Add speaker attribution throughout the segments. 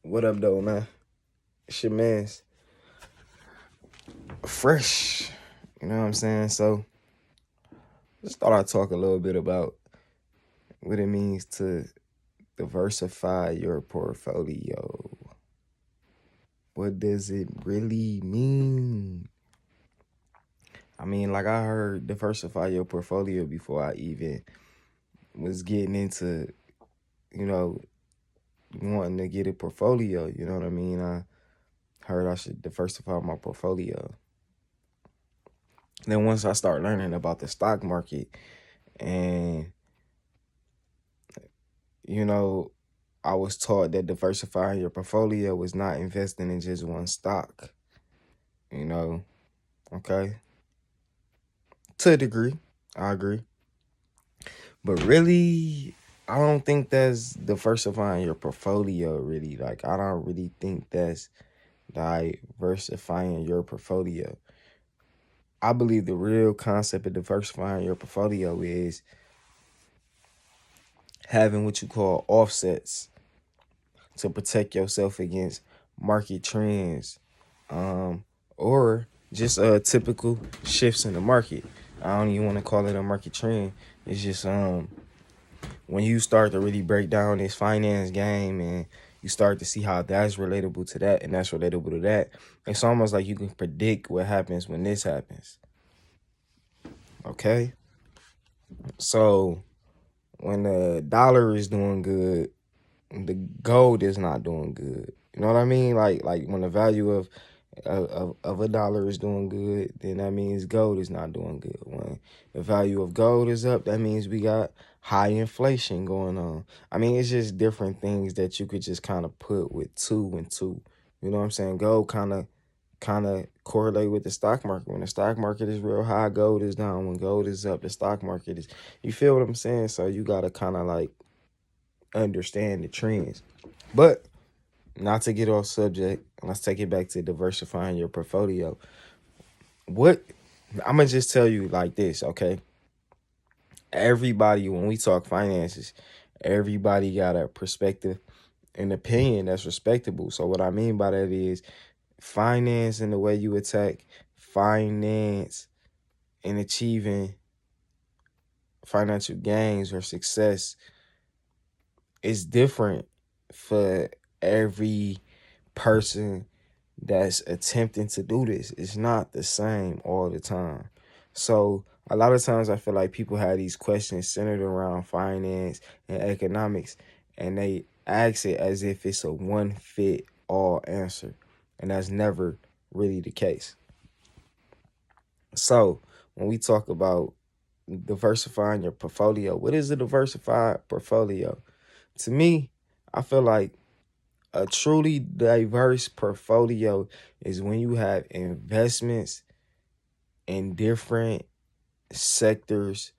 Speaker 1: What up, though, man? It's your man's fresh. You know what I'm saying? So, just thought I'd talk a little bit about what it means to diversify your portfolio. What does it really mean? I mean, like I heard diversify your portfolio before I even was getting into, you know, wanting to get a portfolio. You know what I mean? I heard I should diversify my portfolio. Then once I start learning about the stock market and, I was taught that diversifying your portfolio was not investing in just one stock, okay? To a degree, I agree. But really, I don't think that's diversifying your portfolio, really. Like, I don't really think that's diversifying your portfolio. I believe the real concept of diversifying your portfolio is having what you call offsets to protect yourself against market trends, or just typical shifts in the market. I don't even want to call it a market trend. It's just when you start to really break down this finance game and you start to see how that's relatable to that and that's relatable to that, it's almost like you can predict what happens when this happens. Okay? So when the dollar is doing good, the gold is not doing good. You know what I mean? Like when the value of a dollar is doing good, then that means gold is not doing good. When the value of gold is up, that means we got high inflation going on. I mean, it's just different things that you could just kind of put with two and two. You know what I'm saying? Gold kind of correlate with the stock market. When the stock market is real high, gold is down. When gold is up, the stock market is. You feel what I'm saying? So you gotta kind of like understand the trends. But not to get off subject, let's take it back to diversifying your portfolio. What I'm gonna just tell you like this, okay? Everybody, when we talk finances, everybody got a perspective and opinion that's respectable. So what I mean by that is finance and the way you attack finance and achieving financial gains or success is different for every person that's attempting to do this. It's not the same all the time. So a lot of times I feel like people have these questions centered around finance and economics, and they ask it as if it's a one fit all answer. And that's never really the case. So when we talk about diversifying your portfolio, what is a diversified portfolio? To me, I feel like a truly diverse portfolio is when you have investments in different sectors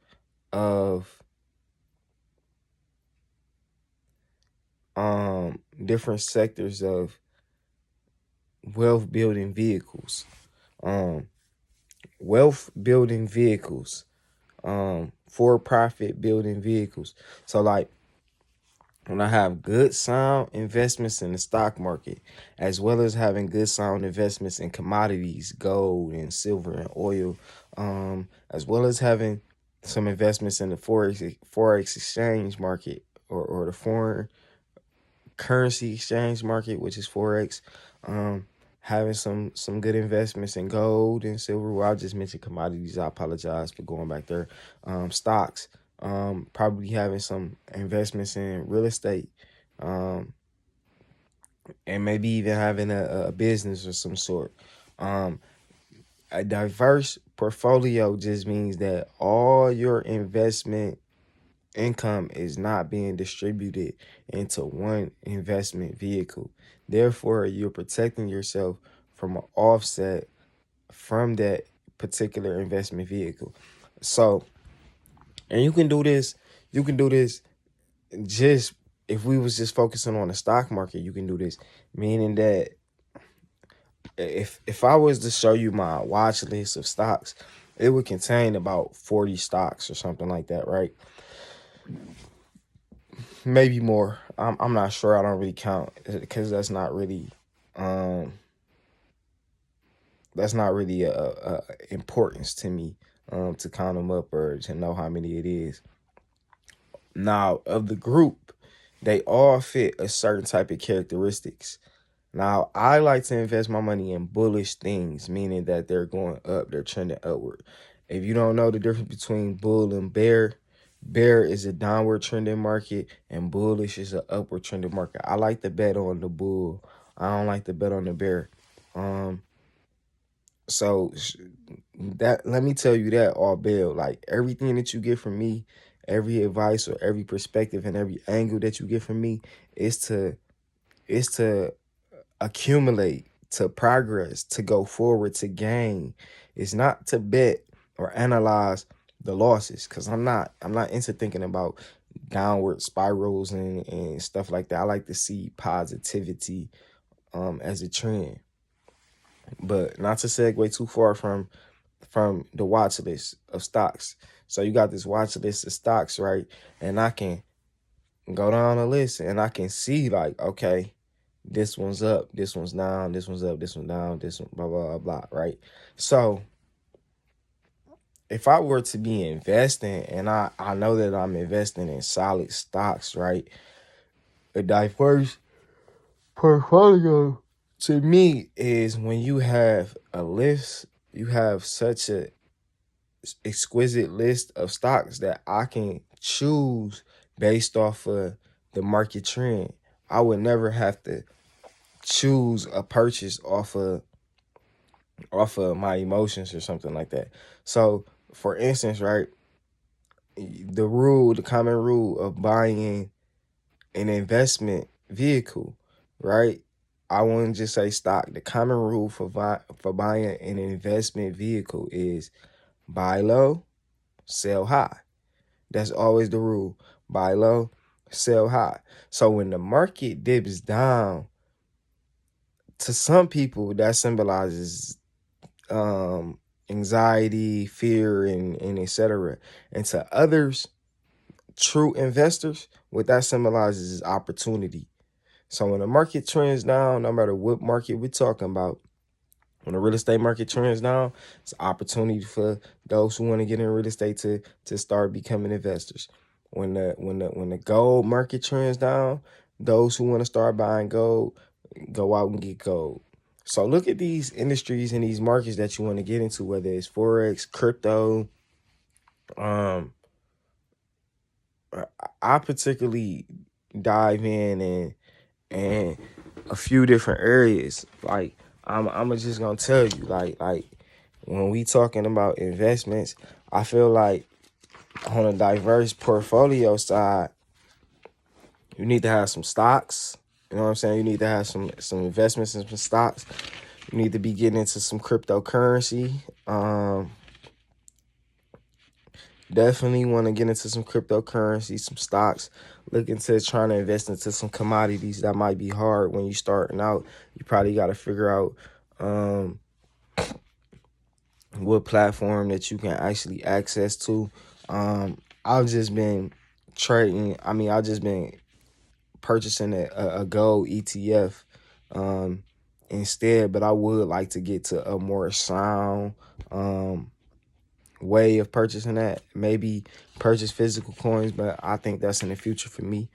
Speaker 1: of different sectors of wealth building vehicles. Wealth building vehicles. For profit building vehicles. So like when I have good sound investments in the stock market, as well as having good sound investments in commodities, gold and silver and oil, as well as having some investments in the forex exchange market or the foreign currency exchange market, which is forex, having some good investments in gold and silver. Well, I just mentioned commodities. I apologize for going back there. Stocks. Probably having some investments in real estate, and maybe even having a business of some sort. A diverse portfolio just means that all your investment income is not being distributed into one investment vehicle. Therefore, you're protecting yourself from an offset from that particular investment vehicle. So, and you can do this just if we was just focusing on the stock market, you can do this. Meaning that if I was to show you my watch list of stocks, it would contain about 40 stocks or something like that, right? maybe more. I'm not sure. I don't really count because that's not really um a importance to me to count them up or to know how many it is. Now, of the group, they all fit a certain type of characteristics. Now, I like to invest my money in bullish things, meaning that they're going up, they're trending upward. If you don't know the difference between bull and bear, bear is a downward trending market and bullish is an upward trending market. I like to bet on the bull. I don't like to bet on the bear. So that, let me tell you that, all bail. Like, everything that you get from me, every advice or every perspective and every angle that you get from me is to accumulate, to progress, to go forward, to gain. It's not to bet or analyze the losses, because I'm not into thinking about downward spirals and stuff like that. I like to see positivity as a trend. But not to segue too far from the watch list of stocks. So you got this watch list of stocks, right? And I can go down the list and I can see, like, okay, this one's up, this one's down, this one's up, this one's down, this one, blah, blah, blah, blah, right? So if I were to be investing, and I know that I'm investing in solid stocks, right? A diverse portfolio to me is when you have a list, you have such a exquisite list of stocks that I can choose based off of the market trend. I would never have to choose a purchase off of my emotions or something like that. So, for instance, right, the common rule of buying an investment vehicle, right? I wouldn't just say stock. The common rule for buying an investment vehicle is buy low, sell high. That's always the rule. Buy low, sell high. So when the market dips down, to some people that symbolizes anxiety, fear, and etc. And to others, true investors, what that symbolizes is opportunity. So when the market trends down, no matter what market we're talking about, when the real estate market trends down, it's an opportunity for those who want to get in real estate to start becoming investors. When the gold market trends down, those who want to start buying gold, go out and get gold. So look at these industries and these markets that you want to get into, whether it's Forex, crypto. I particularly dive in and a few different areas. Like, I'm just gonna tell you, like when we talking about investments, I feel like on a diverse portfolio side, you need to have some stocks. You know what I'm saying? You need to have some investments in some stocks. You need to be getting into some cryptocurrency. Definitely want to get into some cryptocurrency, some stocks. Look into trying to invest into some commodities. That might be hard when you're starting out. You probably got to figure out what platform that you can actually access to. I've just been trading. I've just been purchasing a gold ETF instead, but I would like to get to a more sound way of purchasing that. Maybe purchase physical coins, but I think that's in the future for me.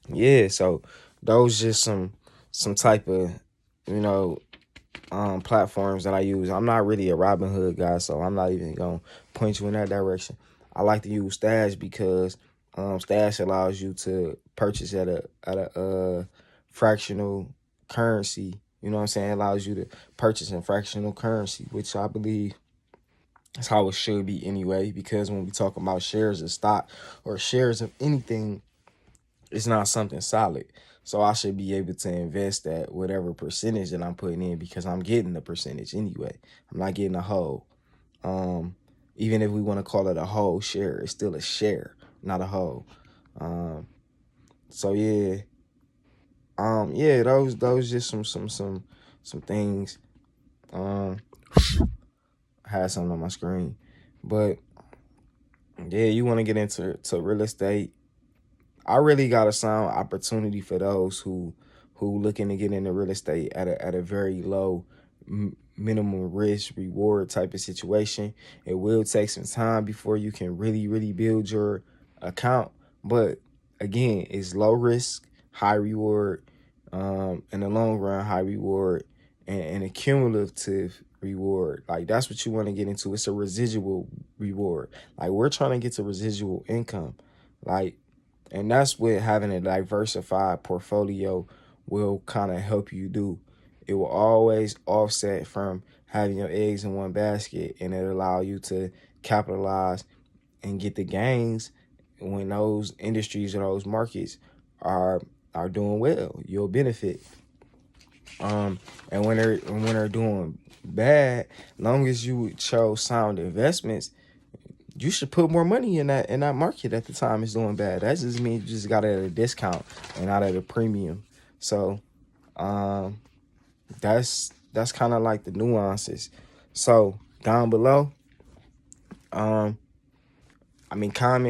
Speaker 1: Yeah, so those just some type of, platforms that I use. I'm not really a Robinhood guy, so I'm not even gonna point you in that direction. I like to use Stash because Stash allows you to purchase at a fractional currency. You know what I'm saying? It allows you to purchase in fractional currency, which I believe is how it should be anyway. Because when we talk about shares of stock or shares of anything, it's not something solid. So I should be able to invest at whatever percentage that I'm putting in because I'm getting the percentage anyway. I'm not getting a whole. Even if we want to call it a whole share, it's still a share, not a whole. So yeah. Those just some things. I had something on my screen. But yeah, you want to get into real estate. I really got a sound opportunity for those who looking to get into real estate at a very low minimum risk reward type of situation. It will take some time before you can really build your account, but again, it's low risk, high reward, in the long run, high reward, and a cumulative reward. Like, that's what you want to get into. It's a residual reward. Like, we're trying to get to residual income. Like, and that's what having a diversified portfolio will kind of help you do. It will always offset from having your eggs in one basket, and it'll allow you to capitalize and get the gains when those industries or those markets are doing well. You'll benefit. And when they're doing bad, long as you chose sound investments, you should put more money in that market at the time it's doing bad. That just means you just got it at a discount and not at a premium. So that's kind of like the nuances. So down below, comment,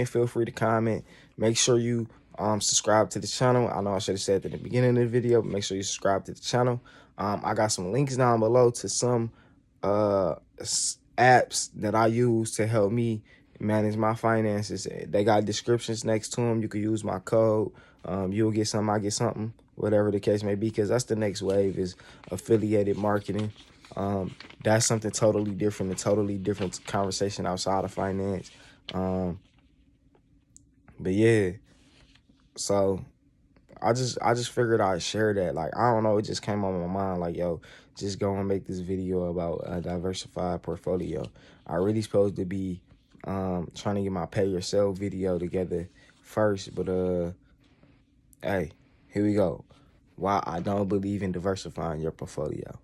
Speaker 1: feel free to comment. Make sure you subscribe to the channel. I know I should have said that at the beginning of the video, but make sure you subscribe to the channel. I got some links down below to some apps that I use to help me manage my finances. They got descriptions next to them. You can use my code. You'll get something, I get something, whatever the case may be, because that's the next wave, is affiliated marketing. That's something totally different, a totally different conversation outside of finance. But yeah, so I just figured I'd share that. Like, I don't know, it just came on my mind, like, yo, just go and make this video about a diversified portfolio. I really supposed to be trying to get my pay yourself video together first, but hey, here we go. Why I don't believe in diversifying your portfolio.